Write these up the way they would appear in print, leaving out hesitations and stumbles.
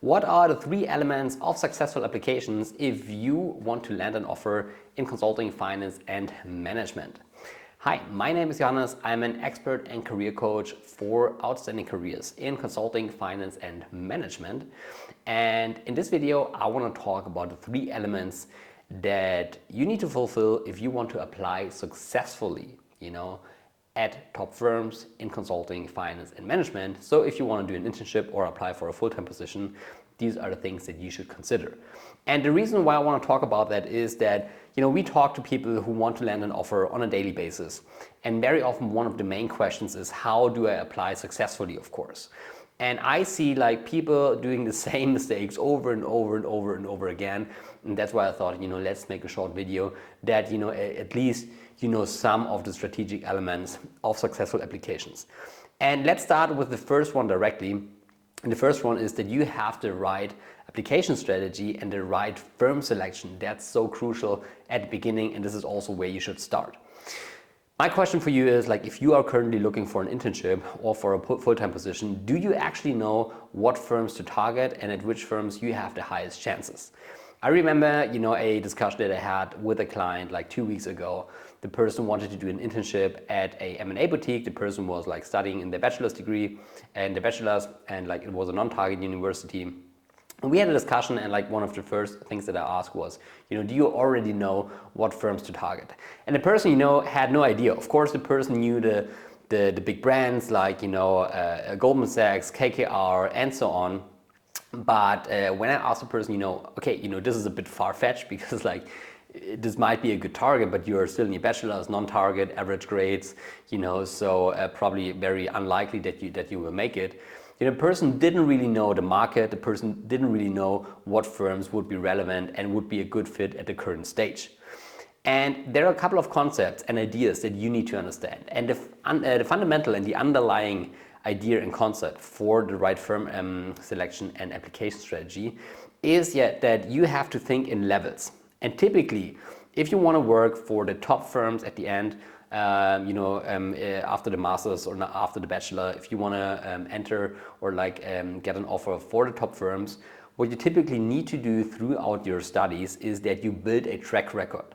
What are the 3 elements of successful applications if you want to land an offer in consulting, finance and management? Hi, my name is Johannes. I'm an expert and career coach for outstanding careers in consulting, finance and management. And in this video, I want to talk about the 3 elements that you need to fulfill if you want to apply successfully, at top firms in consulting, finance and management. So if you want to do an internship or apply for a full-time position, these are the things that you should consider. And the reason why I want to talk about that is that, we talk to people who want to land an offer on a daily basis. And very often one of the main questions is, how do I apply successfully, of course? And I see people doing the same mistakes over and over and over and over again. And that's why I thought, let's make a short video that, at least some of the strategic elements of successful applications. And let's start with the first one directly. And the first one is that you have the right application strategy and the right firm selection. That's so crucial at the beginning, and this is also where you should start. My question for you is, if you are currently looking for an internship or for a full-time position, do you actually know what firms to target and at which firms you have the highest chances? I remember, a discussion that I had with a client 2 weeks ago. The person wanted to do an internship at a M&A boutique. The person was studying in their bachelor's degree and the bachelor's, and it was a non-target university. And we had a discussion, and one of the first things that I asked was, do you already know what firms to target? And the person, had no idea. Of course, the person knew the big brands Goldman Sachs, KKR, and so on. But when I asked the person, okay, this is a bit far-fetched because this might be a good target, but you're still in your bachelor's, non-target, average grades, so probably very unlikely that you will make it. The person didn't really know the market. The person didn't really know what firms would be relevant and would be a good fit at the current stage. And there are a couple of concepts and ideas that you need to understand. And the fundamental and the underlying idea and concept for the right firm selection and application strategy is that you have to think in levels. And typically, if you want to work for the top firms at the end, after the master's or after the bachelor, if you want to enter or get an offer for the top firms, what you typically need to do throughout your studies is that you build a track record.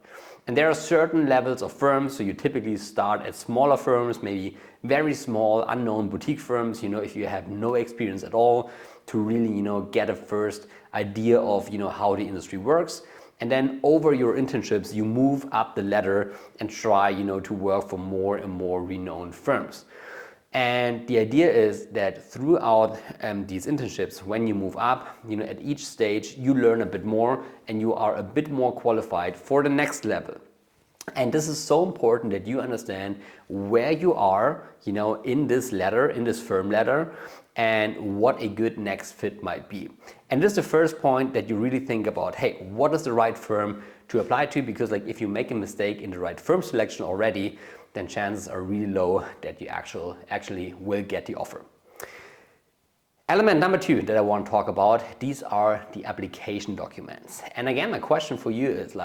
And there are certain levels of firms, so you typically start at smaller firms, maybe very small, unknown boutique firms, if you have no experience at all, to really, get a first idea of, how the industry works. And then over your internships, you move up the ladder and try, to work for more and more renowned firms. And the idea is that throughout these internships, when you move up, at each stage, you learn a bit more and you are a bit more qualified for the next level. And this is so important that you understand where you are, in this ladder, in this firm ladder, and what a good next fit might be. And this is the first point that you really think about, hey, what is the right firm to apply to? Because if you make a mistake in the right firm selection already, then chances are really low that you actually will get the offer. Element number 2 that I want to talk about, these are the application documents. And again, my question for you is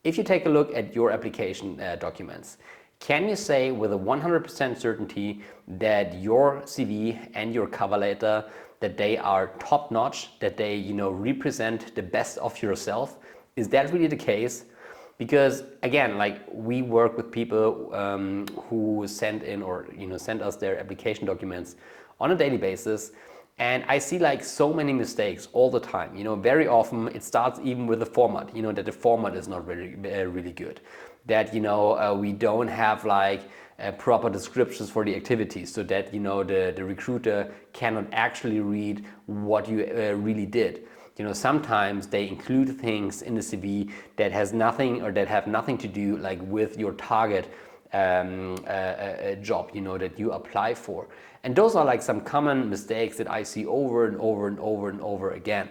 if you take a look at your application documents, can you say with a 100% certainty that your CV and your cover letter, that they are top notch, that they represent the best of yourself? Is that really the case? Because again, we work with people who send in or send us their application documents on a daily basis, and I see so many mistakes all the time. Very often it starts even with the format. That the format is not really good. That we don't have proper descriptions for the activities, so that the recruiter cannot actually read what you really did. Sometimes they include things in the CV that has nothing or that have nothing to do with your target job that you apply for. And those are some common mistakes that I see over and over and over and over again.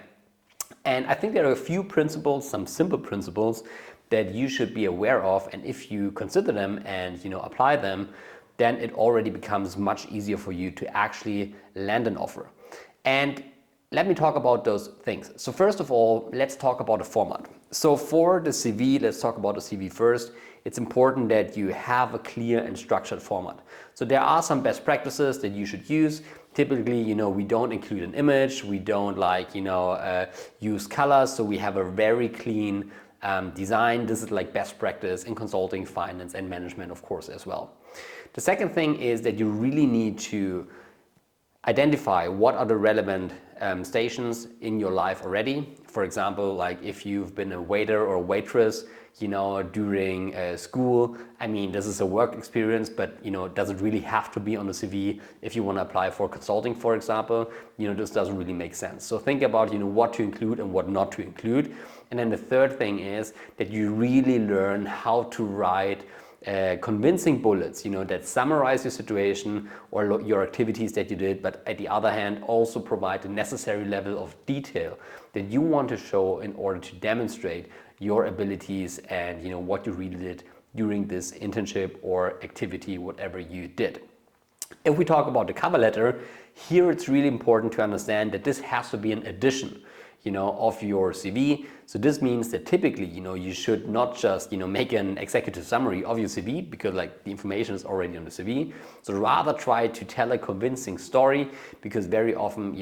And I think there are a few principles, some simple principles that you should be aware of, and if you consider them and apply them, then it already becomes much easier for you to actually land an offer. And let me talk about those things. So first of all, let's talk about the format. So for the CV, let's talk about the CV first. It's important that you have a clear and structured format. So there are some best practices that you should use. Typically, we don't include an image, we don't use colors, so we have a very clean design. This is like best practice in consulting, finance, and management, of course, as well. The second thing is that you really need to identify what are the relevant stations in your life already. For example, like if you've been a waiter or a waitress, during school. I mean, this is a work experience, but does it really have to be on the CV if you want to apply for consulting, for example? This doesn't really make sense. So think about what to include and what not to include. And then the third thing is that you really learn how to write convincing bullets, that summarize your situation or your activities that you did, but at the other hand also provide the necessary level of detail that you want to show in order to demonstrate your abilities and what you really did during this internship or activity, whatever you did. If we talk about the cover letter, here it's really important to understand that this has to be an addition of your CV. So this means that typically, you should not just, make an executive summary of your CV because like the information is already on the CV. So rather try to tell a convincing story, because very often,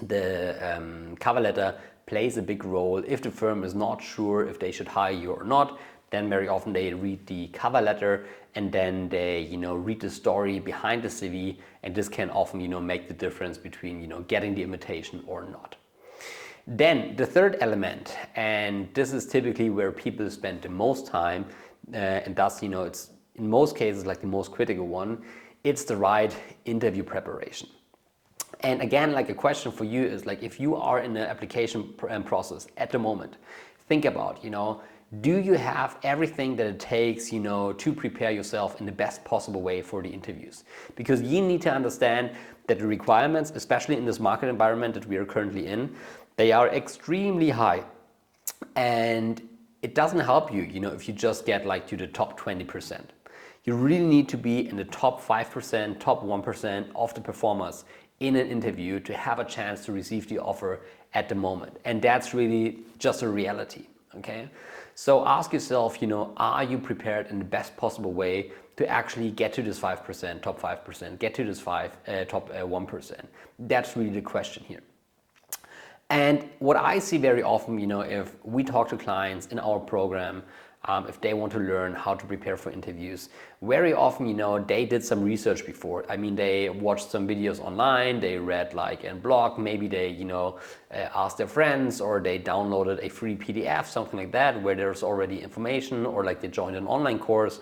the cover letter plays a big role. If the firm is not sure if they should hire you or not, then very often they read the cover letter and then they read the story behind the CV, and this can often make the difference between getting the invitation or not. Then the third element, and this is typically where people spend the most time, and thus it's in most cases like the most critical one, it's the right interview preparation. And again, like a question for you is like, if you are in the application process at the moment, think about, do you have everything that it takes, to prepare yourself in the best possible way for the interviews? Because you need to understand that the requirements, especially in this market environment that we are currently in, they are extremely high. And it doesn't help you, if you just get like to the top 20%. You really need to be in the top 5%, top 1% of the performers in an interview to have a chance to receive the offer at the moment. And that's really just a reality, okay? So ask yourself, are you prepared in the best possible way to actually get to this 5%, top 5%, get to this top 1%? That's really the question here. And what I see very often, if we talk to clients in our program, if they want to learn how to prepare for interviews, very often, they did some research before. I mean, they watched some videos online, they read like a blog, maybe they, asked their friends, or they downloaded a free PDF, something like that, where there's already information, or like they joined an online course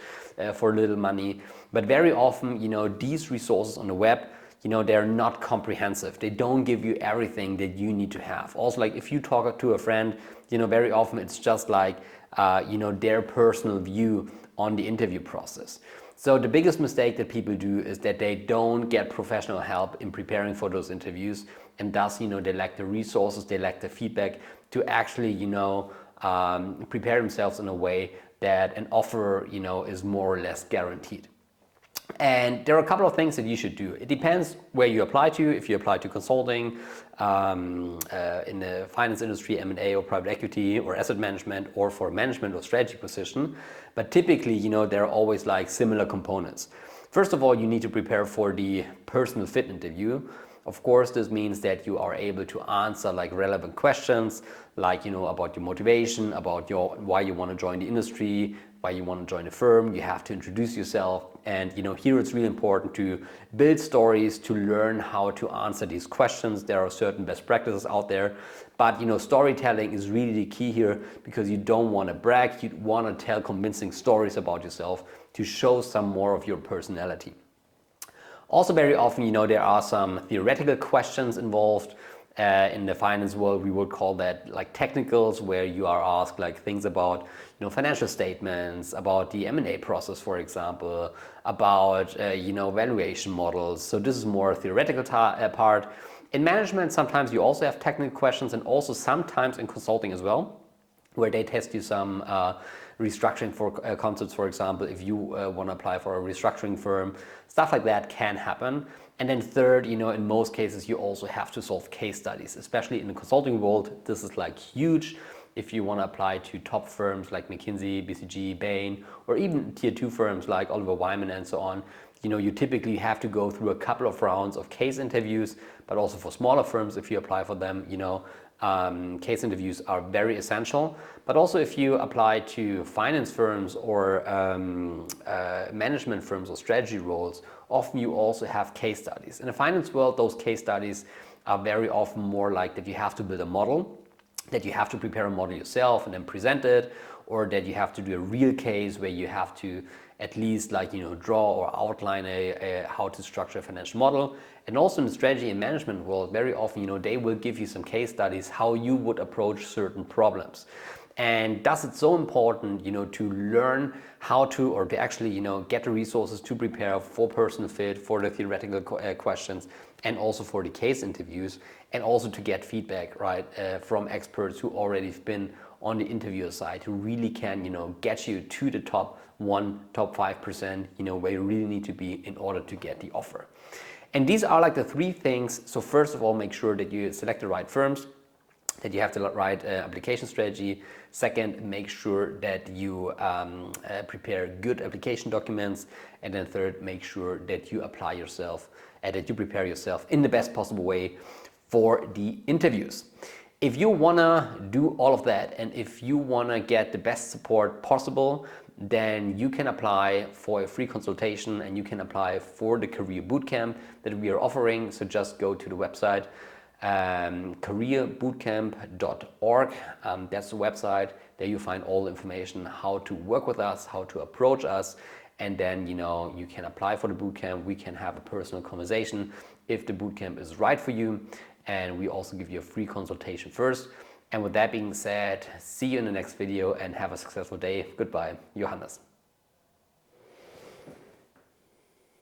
for little money. But very often, these resources on the web, they're not comprehensive. They don't give you everything that you need to have. Also, like if you talk to a friend, very often it's just like, their personal view on the interview process. So the biggest mistake that people do is that they don't get professional help in preparing for those interviews, and thus, they lack the resources, they lack the feedback to actually, prepare themselves in a way that an offer, is more or less guaranteed. And there are a couple of things that you should do. It depends where you apply to. If you apply to consulting, in the finance industry, M&A or private equity or asset management, or for management or strategy position. But typically, there are always like similar components. First of all, you need to prepare for the personal fit interview. Of course, this means that you are able to answer like relevant questions, like, about your motivation, about why you want to join the industry, why you want to join a firm. You have to introduce yourself. And here it's really important to build stories to learn how to answer these questions. There are certain best practices out there, but storytelling is really the key here, because you don't want to brag. You want to tell convincing stories about yourself to show some more of your personality. Also, very often, there are some theoretical questions involved. In the finance world, we would call that like technicals, where you are asked like things about financial statements, about the M&A process, for example, about valuation models. So this is more a theoretical part. In management, sometimes you also have technical questions, and also sometimes in consulting as well, where they test you some restructuring for concepts. For example, if you want to apply for a restructuring firm, stuff like that can happen. And then third, in most cases, you also have to solve case studies, especially in the consulting world. This is like huge. If you want to apply to top firms like McKinsey, BCG, Bain, or even tier 2 firms like Oliver Wyman and so on, you typically have to go through a couple of rounds of case interviews, but also for smaller firms, if you apply for them, case interviews are very essential. But also if you apply to finance firms or management firms or strategy roles, often you also have case studies. In the finance world, those case studies are very often more like that you have to build a model, that you have to prepare a model yourself and then present it, or that you have to do a real case where you have to at least draw or outline how to structure a financial model. And also in the strategy and management world, very often they will give you some case studies how you would approach certain problems. And thus it's so important to learn how to, or to actually get the resources to prepare for personal fit, for the theoretical questions, and also for the case interviews, and also to get feedback from experts who already have been on the interviewer side, who really can get you to the top 5%, where you really need to be in order to get the offer. And these are like the three things. So first of all, make sure that you select the right firms, that you have the right application strategy. Second, make sure that you prepare good application documents. And then third, make sure that you apply yourself and that you prepare yourself in the best possible way for the interviews. If you wanna do all of that, and if you wanna get the best support possible, then you can apply for a free consultation and you can apply for the career bootcamp that we are offering. So just go to the website, careerbootcamp.org. That's the website. There you find all the information, how to work with us, how to approach us, and then you can apply for the bootcamp. We can have a personal conversation if the bootcamp is right for you, and we also give you a free consultation first. And with that being said, see you in the next video and have a successful day. Goodbye, Johannes.